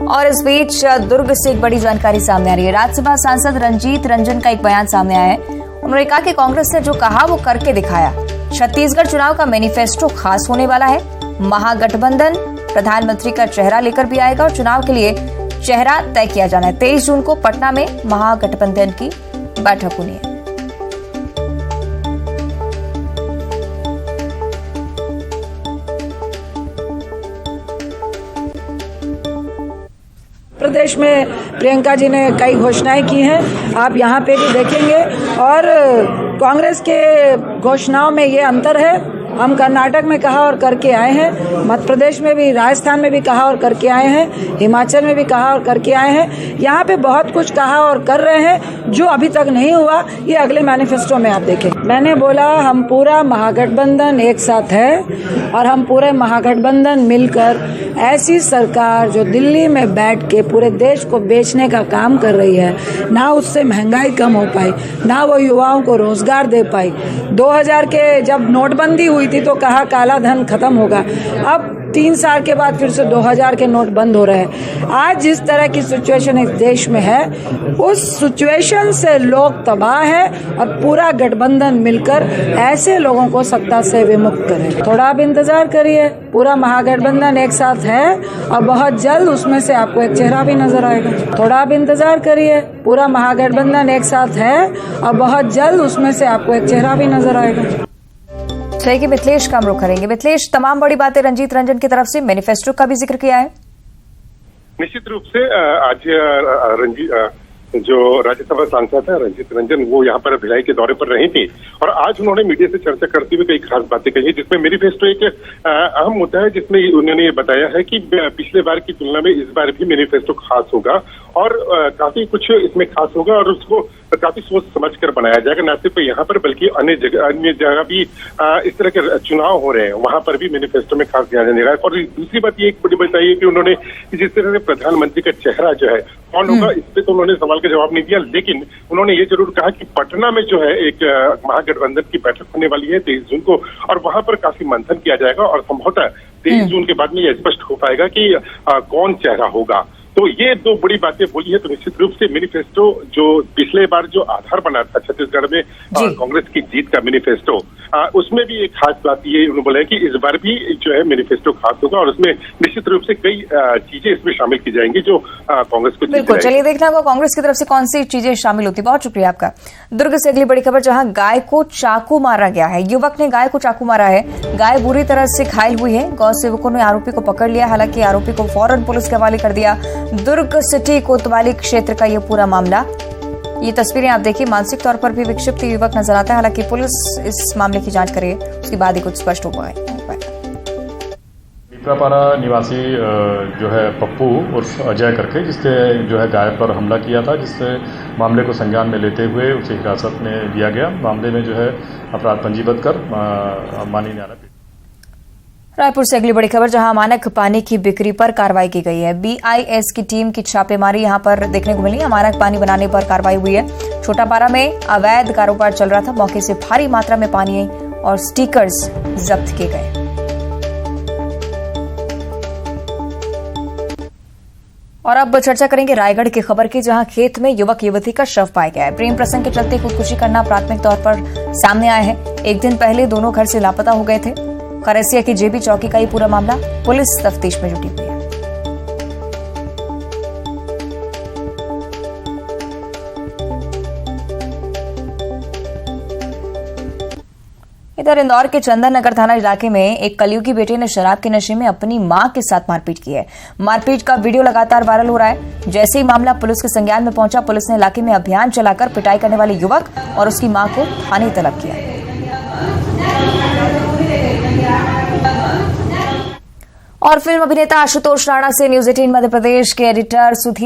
और इस बीच दुर्ग से एक बड़ी जानकारी सामने आ रही है। राज्यसभा सांसद रंजीत रंजन का एक बयान सामने आया है। उन्होंने कहा कि कांग्रेस ने जो कहा वो करके दिखाया। छत्तीसगढ़ चुनाव का मैनिफेस्टो खास होने वाला है। महागठबंधन प्रधानमंत्री का चेहरा लेकर भी आएगा और चुनाव के लिए चेहरा तय किया जाना है। 23 जून को पटना में महागठबंधन की बैठक होनी है। प्रदेश में प्रियंका जी ने कई घोषणाएं की हैं, आप यहाँ पे भी देखेंगे। और कांग्रेस के घोषणाओं में ये अंतर है, हम कर्नाटक में कहा और करके आए हैं, मध्य प्रदेश में भी, राजस्थान में भी कहा और करके आए हैं, हिमाचल में भी कहा और करके आए हैं। यहाँ पे बहुत कुछ कहा और कर रहे हैं जो अभी तक नहीं हुआ, ये अगले मैनिफेस्टो में आप देखें। मैंने बोला हम पूरा महागठबंधन एक साथ है और हम पूरे महागठबंधन मिलकर ऐसी सरकार जो दिल्ली में बैठ के पूरे देश को बेचने का काम कर रही है, ना उससे महंगाई कम हो पाई, ना वो युवाओं को रोजगार दे पाई। 2000 के जब नोटबंदी हुई थी तो कहा काला धन खत्म होगा, अब 3 साल के बाद फिर से 2000 के नोट बंद हो रहे हैं। आज जिस तरह की सिचुएशन इस देश में है, उस सिचुएशन से लोग तबाह है और पूरा गठबंधन मिलकर ऐसे लोगों को सत्ता से विमुक्त करे। थोड़ा आप इंतजार करिए, पूरा महागठबंधन एक साथ है और बहुत जल्द उसमें से आपको एक चेहरा भी नजर आएगा। थोड़ा आप इंतजार करिए, पूरा महागठबंधन एक साथ है और बहुत जल्द उसमें से आपको एक चेहरा भी नजर आएगा। कि मिथिलेश का हम रुख करेंगे। मिथिलेश, तमाम बड़ी बातें रंजीत रंजन की तरफ से, मैनिफेस्टो का भी जिक्र किया है। निश्चित रूप से आज जो राज्यसभा सांसद है रंजीत रंजन, वो यहाँ पर भिलाई के दौरे पर रही थी और आज उन्होंने मीडिया से चर्चा करते हुए कई खास बातें कही, जिसमें मैनिफेस्टो एक अहम मुद्दा है, जिसमें उन्होंने ये बताया है कि पिछले बार की तुलना में इस बार भी मैनिफेस्टो खास होगा और काफी कुछ इसमें खास होगा और उसको काफी सोच समझ कर बनाया जाएगा। न सिर्फ यहाँ पर बल्कि अन्य जगह भी इस तरह के चुनाव हो रहे हैं, वहां पर भी मैनिफेस्टो में खास ध्यान देगा। और दूसरी बात ये एक बड़ी बताई है कि उन्होंने जिस तरह से प्रधानमंत्री का चेहरा जो है कौन होगा, इस पे तो उन्होंने सवाल का जवाब नहीं दिया, लेकिन उन्होंने ये जरूर कहा कि पटना में जो है एक महागठबंधन की बैठक होने वाली है 23 जून को और वहां पर काफी मंथन किया जाएगा और संभवतः 23 जून के बाद में यह स्पष्ट हो पाएगा कि कौन चेहरा होगा। तो ये दो बड़ी बातें बोली है। तो निश्चित रूप से मैनिफेस्टो जो पिछले बार जो आधार बना था छत्तीसगढ़ में कांग्रेस की जीत का मैनिफेस्टो, उसमें भी एक खास बात ये उन्होंने बोला है कि इस बार भी जो है मैनिफेस्टो खास होगा और उसमें निश्चित रूप से कई चीजें इसमें शामिल की जाएंगी जो कांग्रेस को। बिल्कुल, चलिए देखना होगा कांग्रेस की तरफ से कौन सी चीजें शामिल होती। बहुत शुक्रिया आपका। दुर्ग से अगली बड़ी खबर, जहां गाय को चाकू मारा गया है। युवक ने गाय को चाकू मारा है, गाय बुरी तरह से घायल हुई है। गौ सेवकों ने आरोपी को पकड़ लिया, हालांकि आरोपी को फौरन पुलिस के हवाले कर दिया। दुर्ग सिटी कोतवाली क्षेत्र का ये पूरा मामला, ये तस्वीरें आप देखिए, मानसिक तौर पर भी विक्षिप्त युवक नजर आता है। हालांकि पुलिस इस मामले की जांच करे, उसके बाद ही कुछ स्पष्ट हो पाए। पीपरापारा निवासी जो है पप्पू उर्फ अजय करके, जिसने जो है गाय पर हमला किया था, जिससे मामले को संज्ञान में लेते हुए उसे हिरासत में लिया गया। मामले में जो है अपराध पंजीबद्ध कर माननीय न्यायालय। रायपुर से अगली बड़ी खबर, जहां अमानक पानी की बिक्री पर कार्रवाई की गई है। बीआईएस की टीम की छापेमारी यहां पर देखने को मिली। अमानक पानी बनाने पर कार्रवाई हुई है। छोटापारा में अवैध कारोबार चल रहा था, मौके से भारी मात्रा में पानी और स्टिकर्स जब्त किए गए। और अब चर्चा करेंगे रायगढ़ की खबर की, जहां खेत में युवक युवती का शव पाया गया है। प्रेम प्रसंग के चलते खुदकुशी करना प्राथमिक तौर पर सामने आया है। एक दिन पहले दोनों घर से लापता हो गए थे। खरसिया की जेबी चौकी का ये पूरा मामला, पुलिस तफ्तीश में जुटी हुई है। इधर इंदौर के चंदन नगर थाना इलाके में एक कलयुगी बेटे ने शराब के नशे में अपनी मां के साथ मारपीट की है। मारपीट का वीडियो लगातार वायरल हो रहा है। जैसे ही मामला पुलिस के संज्ञान में पहुंचा, पुलिस ने इलाके में अभियान चलाकर पिटाई करने वाले युवक और उसकी मां को थाने तलब किया। और फिल्म अभिनेता आशुतोष राणा से न्यूज 18 मध्य प्रदेश के एडिटर सुधीर